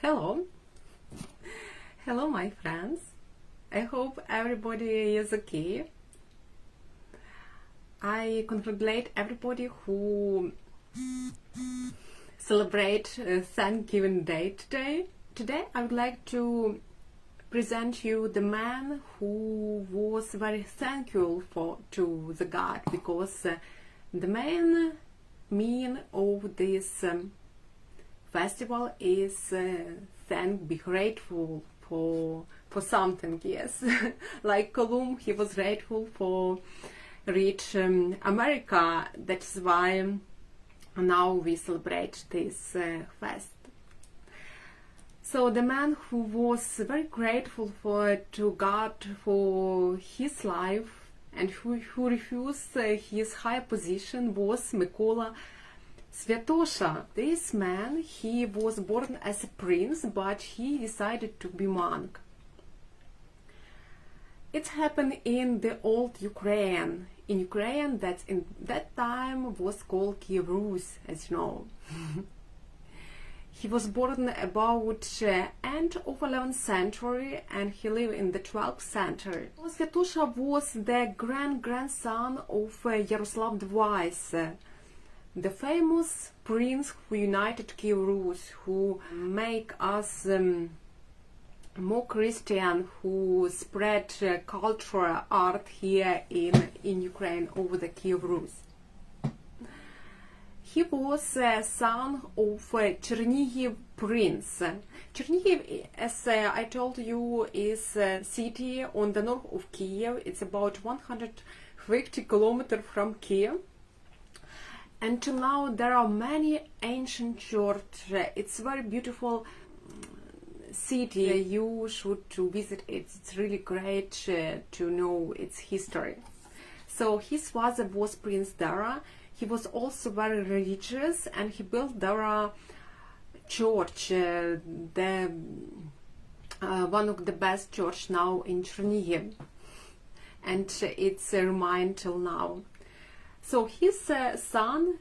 Hello. Hello, my friends. I hope everybody is okay. I congratulate everybody who celebrate Thanksgiving Day today. Today I would like to present you the man who was very thankful to the God, because the main meaning of this festival is be grateful for something. Yes, like Columbus, he was grateful for reach America. That's why now we celebrate this fest. So the man who was very grateful to God for his life and who refused his high position was Mykola Svatosha. This man, he was born as a prince, but he decided to be monk. It happened in the old Ukraine. In Ukraine, that in that time was called Kyiv, as you know. He was born about end of 11th century and he lived in the 12th century. Svatosha was the grandson of Yaroslav the Wise, the famous prince who united Kyiv, who make us more Christian, who spread culture, art here in Ukraine over the Kyiv. He was a son of a Chernihiv prince. Chernihiv, as I told you, is a city on the north of Kyiv. It's about 150 kilometers from Kyiv. Until now there are many ancient churches. It's a very beautiful city. You should to visit it. It's really great to know its history. So his father was Prince Dara. He was also very religious and he built Dara church, one of the best church now in Chernihiv, and it's remained till now. So his son,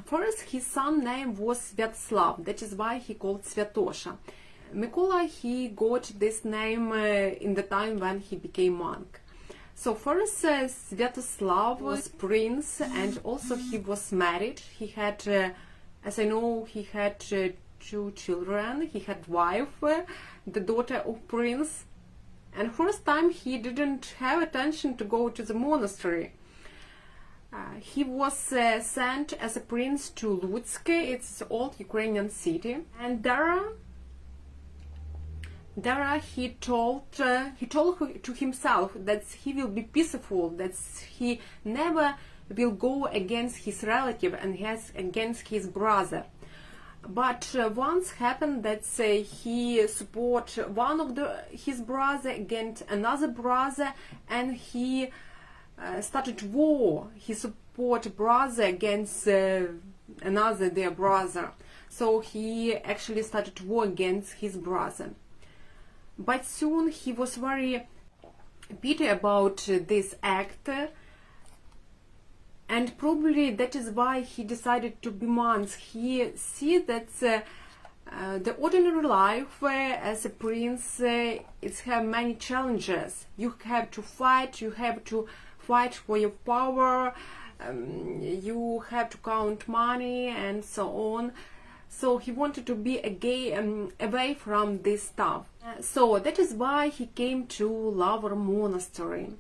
first his son name was Yaroslav, that is why he called Svatosha. Mykola, he got this name in the time when he became monk. So first Sviatoslav was prince and also he was married. He had, as I know, he had 2 children. He had wife, the daughter of prince. And first time he didn't have attention to go to the monastery. He was sent as a prince to Lutsk, it's an old Ukrainian city. And Dara, he told to himself that he will be peaceful, that he never will go against his relative and against his brother. But once happened that he support one of his brother against another brother, and he started war. He support brother against another their brother. So he actually started war against his brother. But soon he was very bitter about this act, and probably that is why he decided to be monk. He see that the ordinary life as a prince, it have many challenges. You have to fight for your power, you have to count money and so on. So he wanted to be away from this stuff. So that is why he came to Lavra monastery,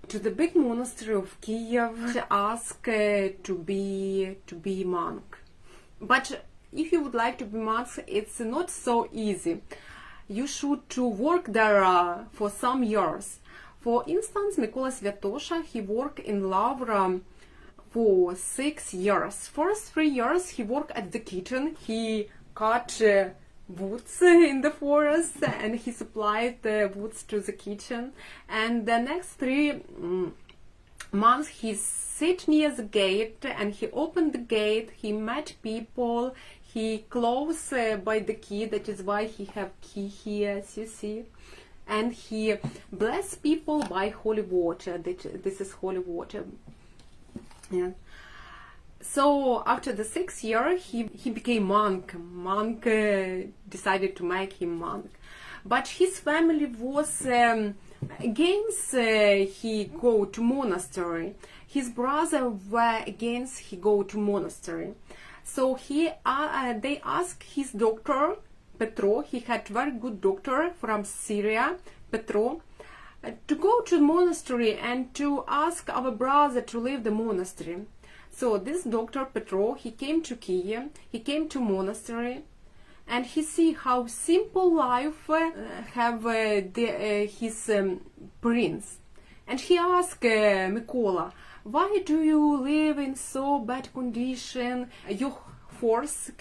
to the big monastery of Kyiv, to ask to be monk. But if you would like to be monk, it's not so easy. You should to work there for some years. For instance, Mykola Svatosha, he worked in Lavra for 6 years. First 3 years he worked at the kitchen. He cut woods in the forest and he supplied the woods to the kitchen. And the next 3 months he sit near the gate and he opened the gate. He met people. He closed by the key. That is why he have key here, as you see. And he bless people by holy water. This is holy water. Yeah. So after the 6th year, he became monk. Monk decided to make him monk. But his family was against he go to monastery. His brother were against he go to monastery. So they asked his doctor, Petro, he had very good doctor from Syria, Petro, to go to the monastery and to ask our brother to leave the monastery. So this doctor Petro, he came to Kyiv, he came to monastery, and he see how simple life have his prince. And he asked Mykola, why do you live in so bad condition? Your strength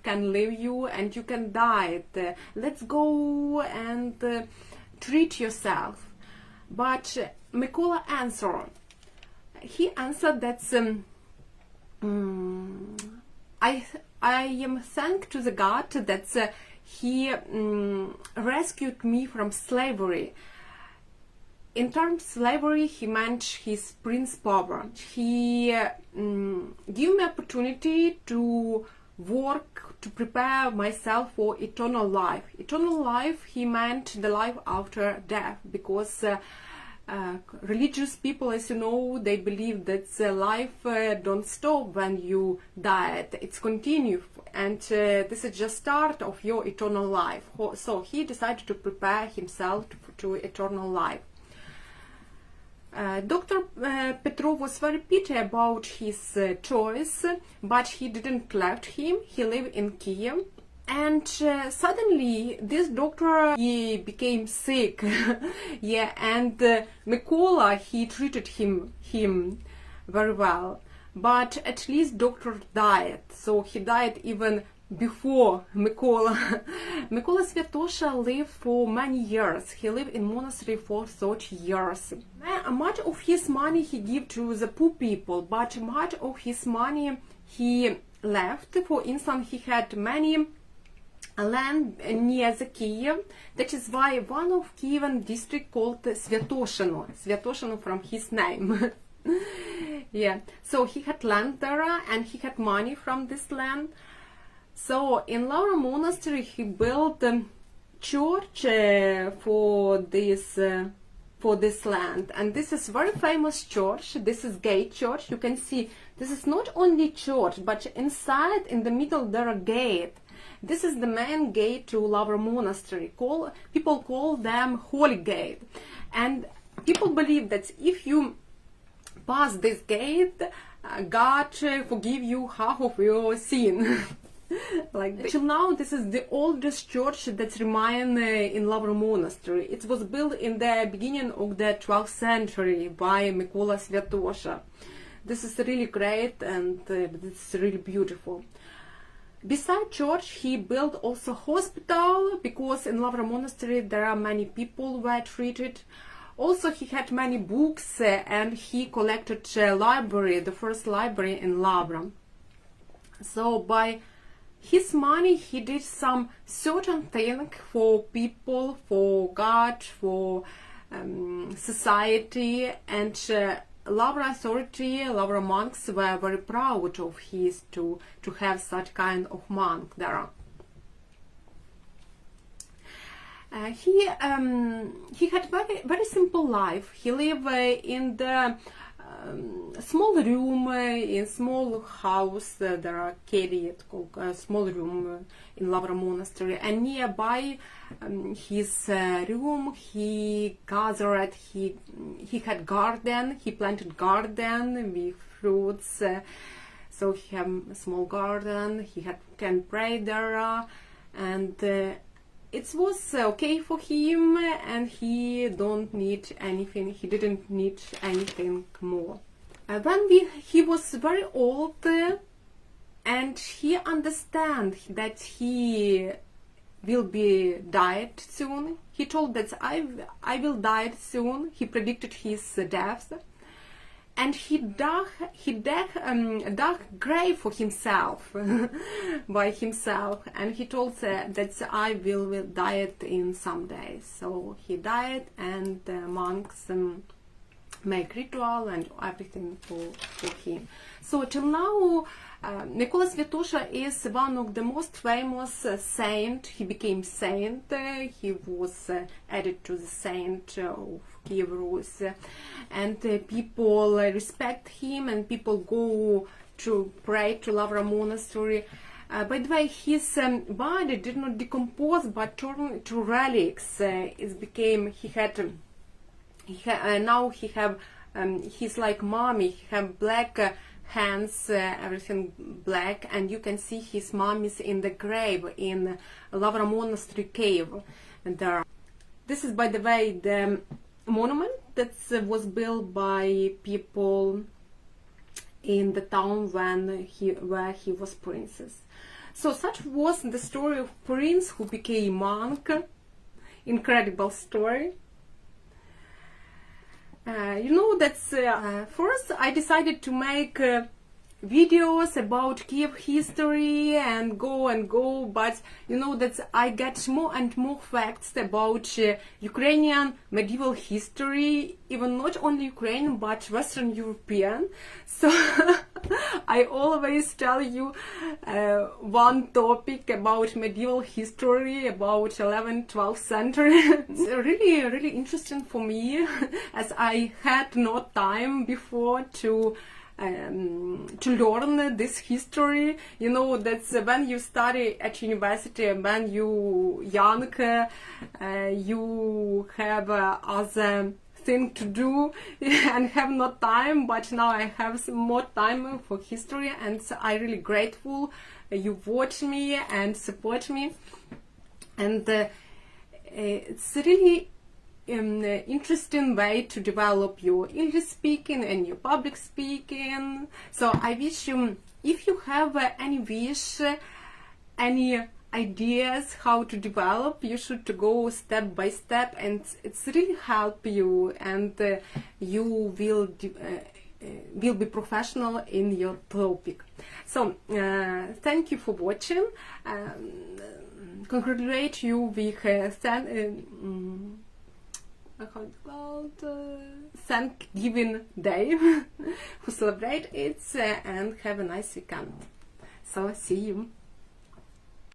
can leave you and you can die. Let's go and treat yourself. But Mykola answered. He answered that I am thankful to the God that he rescued me from slavery. In terms of slavery, he meant his prince power. He gave me opportunity to work, to prepare myself for eternal life. Eternal life, he meant the life after death, because religious people, as you know, they believe that life don't stop when you die. It's continue, and this is just start of your eternal life. So he decided to prepare himself to eternal life. Dr. Petrov was very pity about his choice, but he didn't left him. He lived in Kyiv, and suddenly this doctor he became sick. Yeah, and Mykola he treated him very well, but at least doctor died. So he died even before Mykola. Mykola Svatosha lived for many years. He lived in monastery for 30 years. Much of his money he gave to the poor people, but much of his money he left. For instance, he had many land near the Kyiv. That is why one of Kievan district called Svatoshino from his name. Yeah, so he had land there and he had money from this land. So in Lavra monastery he built a church for this land, and this is very famous church. This is gate church. You can see this is not only church, but inside in the middle there are gate. This is the main gate to Lavra monastery. People call them Holy Gate, and people believe that if you pass this gate, God forgive you half of your sin. Like this. Till now, this is the oldest church that remains in Lavra monastery. It was built in the beginning of the 12th century by Mykola Svatosha. This is really great, and it's really beautiful. Besides church, he built also hospital, because in Lavra monastery there are many people who were treated. Also, he had many books, and he collected a library, the first library in Lavra. So by his money he did some certain thing for people, for God, for society, and Lavra authority, Lavra monks were very proud of his to have such kind of monk there. He had very simple life. He lived in the small room in small house. There are keli, called small room in Lavra monastery, and nearby his room he gathered. He had garden. He planted garden with fruits. So he had a small garden. He can pray there, and it was okay for him, and he don't need anything. He didn't need anything more. When he was very old, and he understand that he will be died soon. He told that I will die soon. He predicted his death, and he dug grave for himself by himself, and he told that I will die in some days. So he died, and the monks make ritual and everything for him. So till now, Mykola Svatosha is one of the most famous saint. He became saint. He was added to the saint of Kyiv, Rus, and people respect him, and people go to pray to Lavra monastery. By the way, his body did not decompose but turned to relics. It became now he have he's like mummy. He have black hands, everything black, and you can see his mummies in the grave in Lavra monastery cave. And this is, by the way, the monument that was built by people in the town where he was princess. So such was the story of prince who became monk. Incredible story. You know, that's first I decided to make videos about Kyiv history and go, but you know that I get more and more facts about Ukrainian medieval history, even not only Ukrainian but Western European. So I always tell you one topic about medieval history, about 11th, 12th century. It's really interesting for me, as I had no time before to learn this history. You know, that's when you study at university, when you young, you have other thing to do and have no time, but now I have some more time for history, and so I'm really grateful you watch me and support me, and it's really interesting way to develop your English speaking and your public speaking. So I wish you, if you have any wish, any ideas how to develop, you should go step by step, and it's really help you, and you will be professional in your topic. So thank you for watching. Congratulate you with how it's called, Thanksgiving Day, who celebrate it, and have a nice weekend. So see you.